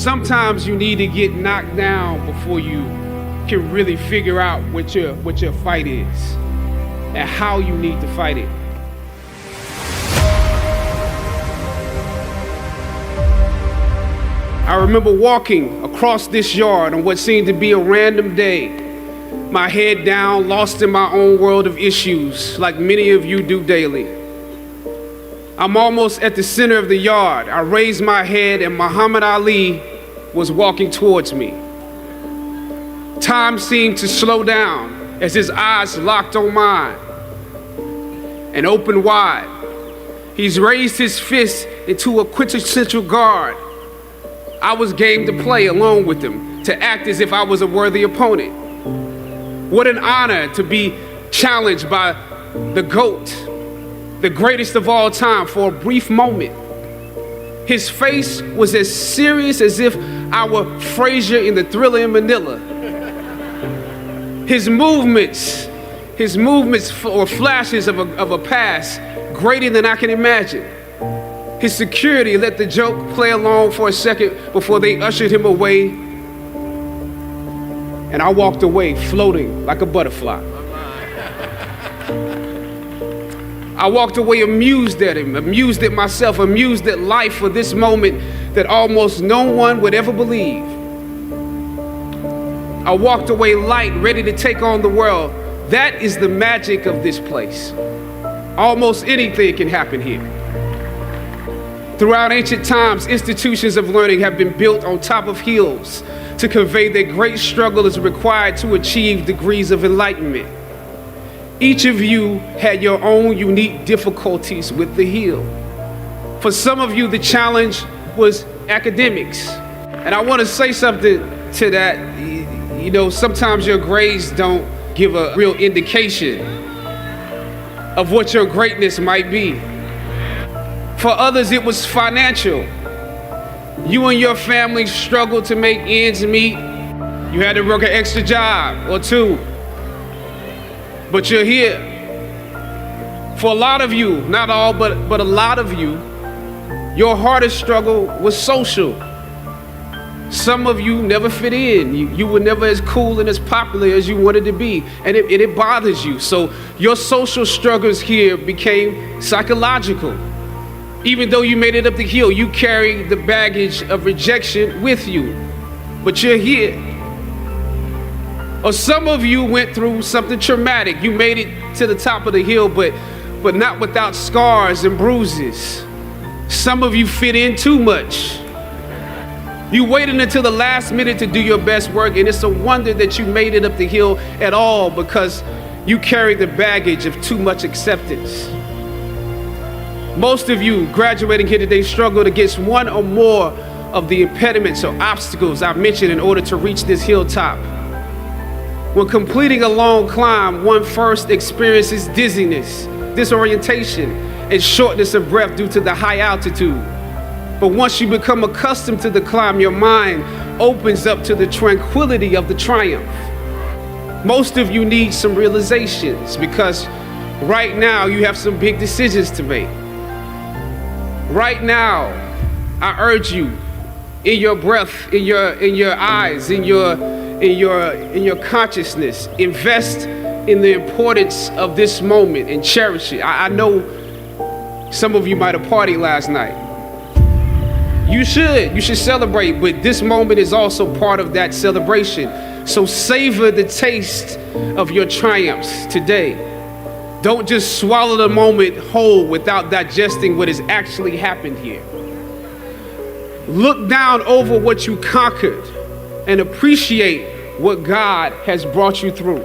Sometimes you need to get knocked down before you can really figure out what your fight is and how you need to fight it. I remember walking across this yard on what seemed to be a random day, my head down, lost in my own world of issues, like many of you do daily. I'm almost at the center of the yard. I raised my head and Muhammad Ali was walking towards me. Time seemed to slow down as his eyes locked on mine and opened wide. He's raised his fist into a quintessential guard. I was game to play along with him, to act as if I was a worthy opponent. What an honor to be challenged by the GOAT, the greatest of all time, for a brief moment. His face was as serious as if I were Frazier in the Thriller in Manila. His movements were flashes of a past greater than I can imagine. His security let the joke play along for a second before they ushered him away. And I walked away floating like a butterfly. I walked away amused at him, amused at myself, amused at life for this moment that almost no one would ever believe. I walked away light, ready to take on the world. That is the magic of this place. Almost anything can happen here. Throughout ancient times, institutions of learning have been built on top of hills to convey that great struggle is required to achieve degrees of enlightenment. Each of you had your own unique difficulties with the hill. For some of you, the challenge was academics. And I want to say something to that. You know, sometimes your grades don't give a real indication of what your greatness might be. For others, it was financial. You and your family struggled to make ends meet. You had to work an extra job or two. But you're here. For a lot of you, not all, but a lot of you, your hardest struggle was social. Some of you never fit in. You were never as cool and as popular as you wanted to be, and it bothers you. So your social struggles here became psychological. Even though you made it up the hill, you carried the baggage of rejection with you, but you're here. Or some of you went through something traumatic. You made it to the top of the hill, but not without scars and bruises. Some of you fit in too much. You waited until the last minute to do your best work, and it's a wonder that you made it up the hill at all because you carried the baggage of too much acceptance. Most of you graduating here today struggled against one or more of the impediments or obstacles I've mentioned in order to reach this hilltop. When completing a long climb, one first experiences dizziness, disorientation, and shortness of breath due to the high altitude. But once you become accustomed to the climb, your mind opens up to the tranquility of the triumph. Most of you need some realizations because right now you have some big decisions to make. Right now, I urge you, in your breath, in your eyes, in your consciousness, invest in the importance of this moment and cherish it. I know some of you might have partied last night. You should celebrate, but this moment is also part of that celebration. So savor the taste of your triumphs today. Don't just swallow the moment whole without digesting what has actually happened here. Look down over what you conquered and appreciate what God has brought you through.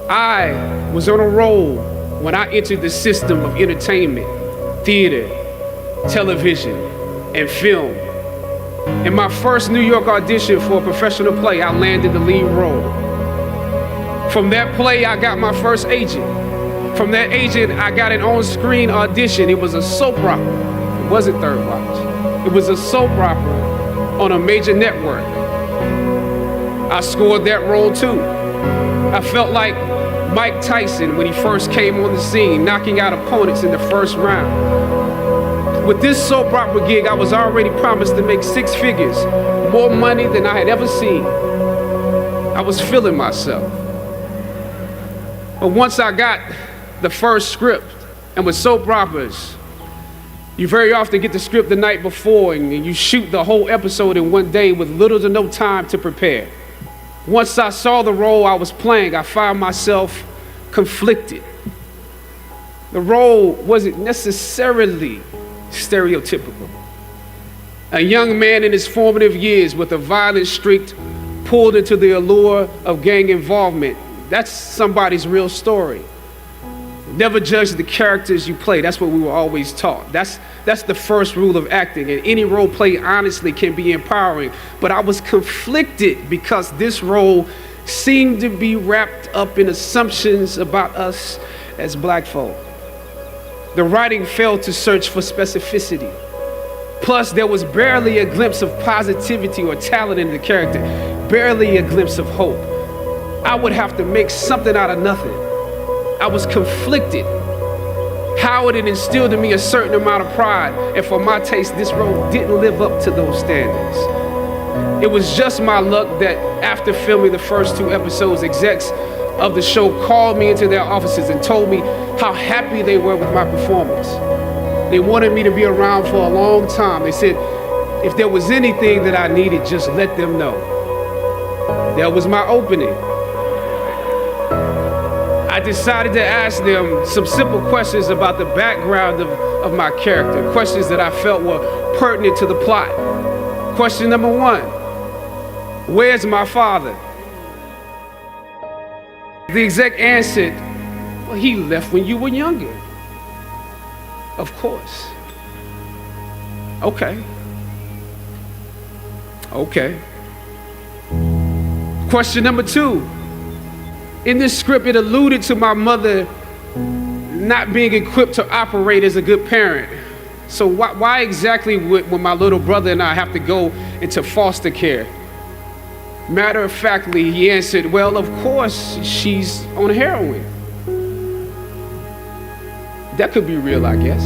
I was on a roll when I entered the system of entertainment, theater, television, and film. In my first New York audition for a professional play, I landed the lead role. From that play, I got my first agent. From that agent, I got an on-screen audition. It was a soap opera. It wasn't Third Watch. It was a soap opera on a major network. I scored that role too. I felt like Mike Tyson when he first came on the scene, knocking out opponents in the first round. With this soap opera gig, I was already promised to make 6 figures, more money than I had ever seen. I was feeling myself. But once I got the first script, and with soap operas, you very often get the script the night before and you shoot the whole episode in one day with little to no time to prepare. Once I saw the role I was playing, I found myself conflicted. The role wasn't necessarily stereotypical. A young man in his formative years with a violent streak pulled into the allure of gang involvement. That's somebody's real story. Never judge the characters you play. That's what we were always taught. That's the first rule of acting. And any role played honestly can be empowering. But I was conflicted because this role seemed to be wrapped up in assumptions about us as black folk. The writing failed to search for specificity. Plus, there was barely a glimpse of positivity or talent in the character, barely a glimpse of hope. I would have to make something out of nothing. I was conflicted. Howard had instilled in me a certain amount of pride, and for my taste, this role didn't live up to those standards. It was just my luck that after filming the first 2 episodes, execs of the show called me into their offices and told me how happy they were with my performance. They wanted me to be around for a long time. They said, if there was anything that I needed, just let them know. That was my opening. I decided to ask them some simple questions about the background of my character, questions that I felt were pertinent to the plot. Question number 1, where's my father? The exec answered, well, he left when you were younger. Of course. Okay. Question number 2. In this script, it alluded to my mother not being equipped to operate as a good parent. So why exactly would my little brother and I have to go into foster care? Matter of factly, he answered, well, of course, she's on heroin. That could be real, I guess.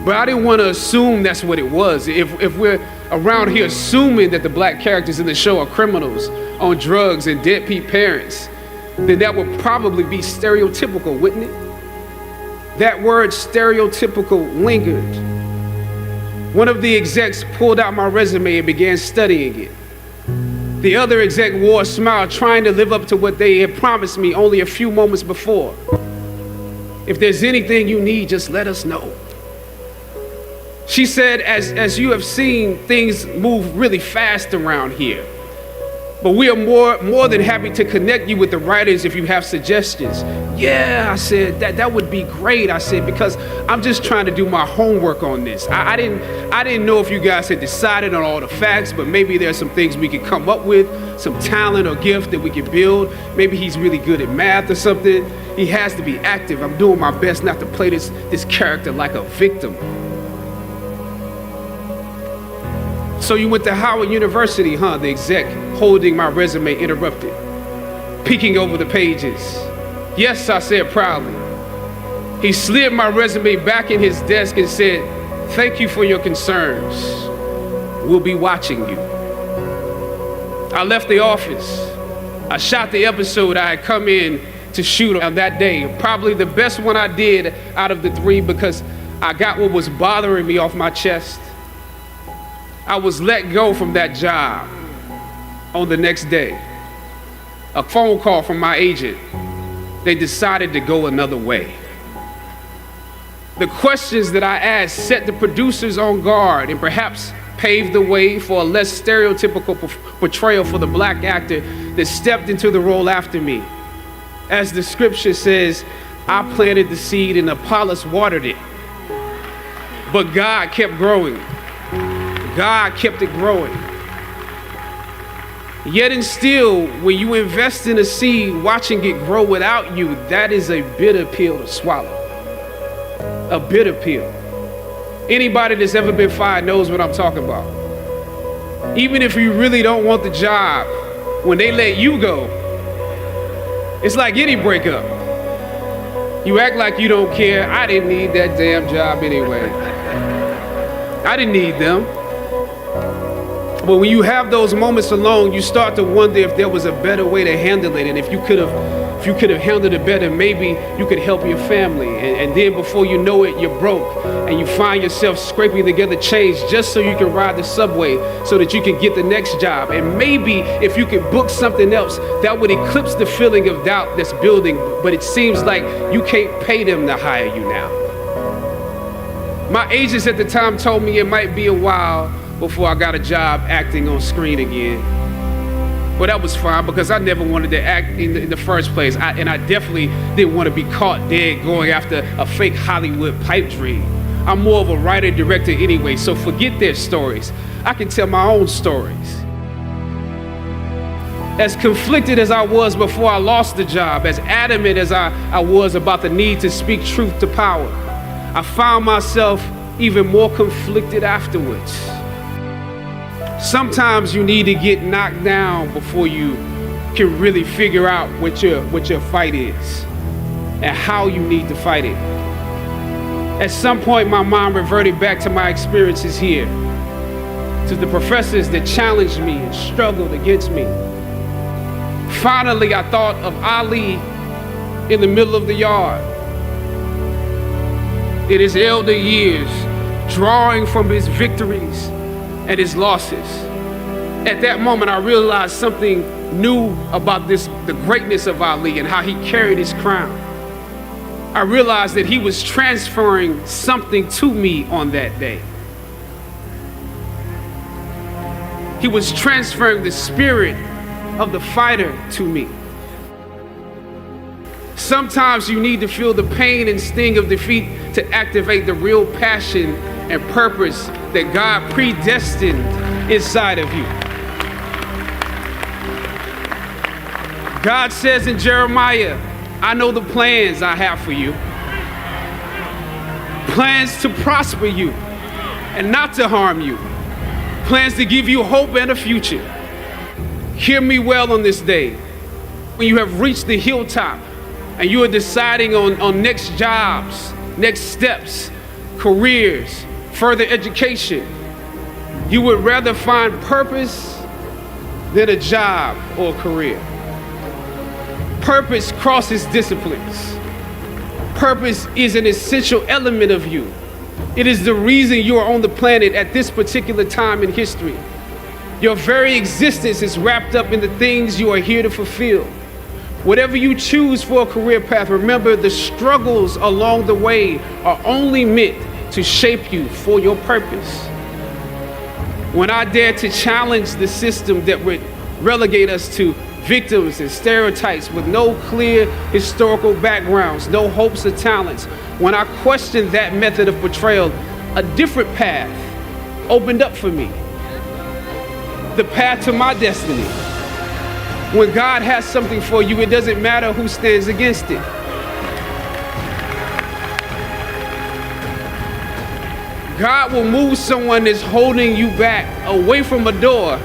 But I didn't want to assume that's what it was. If we're around here assuming that the black characters in the show are criminals on drugs and deadbeat parents, then that would probably be stereotypical, wouldn't it? That word stereotypical lingered. One of the execs pulled out my resume and began studying it. The other exec wore a smile, trying to live up to what they had promised me only a few moments before. If there's anything you need, just let us know. She said, as you have seen, things move really fast around here. But we are more than happy to connect you with the writers if you have suggestions. Yeah, I said, that would be great. I said, because I'm just trying to do my homework on this. I didn't know if you guys had decided on all the facts, but maybe there's some things we could come up with, some talent or gift that we could build. Maybe he's really good at math or something. He has to be active. I'm doing my best not to play this character like a victim. So you went to Howard University, huh? The exec holding my resume interrupted, peeking over the pages. Yes, I said proudly. He slid my resume back in his desk and said, thank you for your concerns. We'll be watching you. I left the office. I shot the episode I had come in to shoot on that day. Probably the best one I did out of the 3 because I got what was bothering me off my chest. I was let go from that job on the next day. A phone call from my agent. They decided to go another way. The questions that I asked set the producers on guard and perhaps paved the way for a less stereotypical portrayal for the black actor that stepped into the role after me. As the scripture says, I planted the seed and Apollos watered it, but God kept growing. God kept it growing. Yet and still, when you invest in a seed, watching it grow without you, that is a bitter pill to swallow. A bitter pill. Anybody that's ever been fired knows what I'm talking about. Even if you really don't want the job, when they let you go, it's like any breakup. You act like you don't care. I didn't need that damn job anyway. I didn't need them. But when you have those moments alone, you start to wonder if there was a better way to handle it. And if you could have handled it better, maybe you could help your family. And then before you know it, you're broke. And you find yourself scraping together change just so you can ride the subway so that you can get the next job. And maybe if you could book something else, that would eclipse the feeling of doubt that's building. But it seems like you can't pay them to hire you now. My agents at the time told me it might be a while before I got a job acting on screen again. But that was fine because I never wanted to act in the first place. And I definitely didn't want to be caught dead going after a fake Hollywood pipe dream. I'm more of a writer-director anyway, so forget their stories. I can tell my own stories. As conflicted as I was before I lost the job, as adamant as I was about the need to speak truth to power, I found myself even more conflicted afterwards. Sometimes you need to get knocked down before you can really figure out what your fight is and how you need to fight it. At some point, my mind reverted back to my experiences here, to the professors that challenged me and struggled against me. Finally, I thought of Ali in the middle of the yard, in his elder years, drawing from his victories and his losses. At that moment, I realized something new about the greatness of Ali and how he carried his crown. I realized that he was transferring something to me on that day. He was transferring the spirit of the fighter to me. Sometimes you need to feel the pain and sting of defeat to activate the real passion and purpose that God predestined inside of you. God says in Jeremiah, I know the plans I have for you. Plans to prosper you and not to harm you. Plans to give you hope and a future. Hear me well on this day. When you have reached the hilltop and you are deciding on next jobs, next steps, careers, further education, you would rather find purpose than a job or a career. Purpose crosses disciplines. Purpose is an essential element of you. It is the reason you are on the planet at this particular time in history. Your very existence is wrapped up in the things you are here to fulfill. Whatever you choose for a career path, remember the struggles along the way are only meant to shape you for your purpose. When I dare to challenge the system that would relegate us to victims and stereotypes with no clear historical backgrounds, no hopes or talents, when I questioned that method of portrayal, a different path opened up for me. The path to my destiny. When God has something for you, it doesn't matter who stands against it. God will move someone that's holding you back away from a door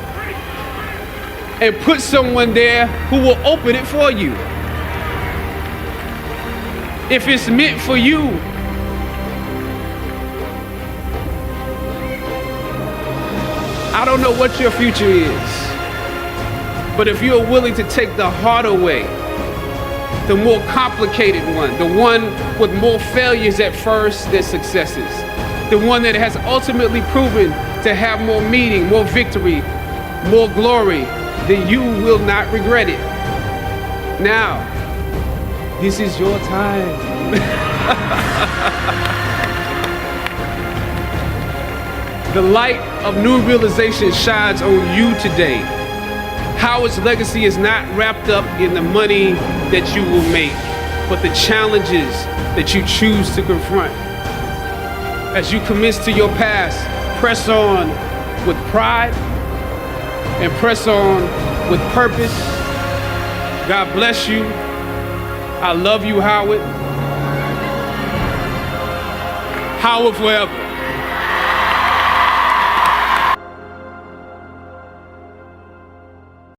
and put someone there who will open it for you. If it's meant for you, I don't know what your future is, but if you're willing to take the harder way, the more complicated one, the one with more failures at first than successes, the one that has ultimately proven to have more meaning, more victory, more glory, then you will not regret it. Now, this is your time. The light of new realization shines on you today. Howard's legacy is not wrapped up in the money that you will make, but the challenges that you choose to confront. As you commit to your past, press on with pride and press on with purpose. God bless you. I love you, Howard. Howard forever.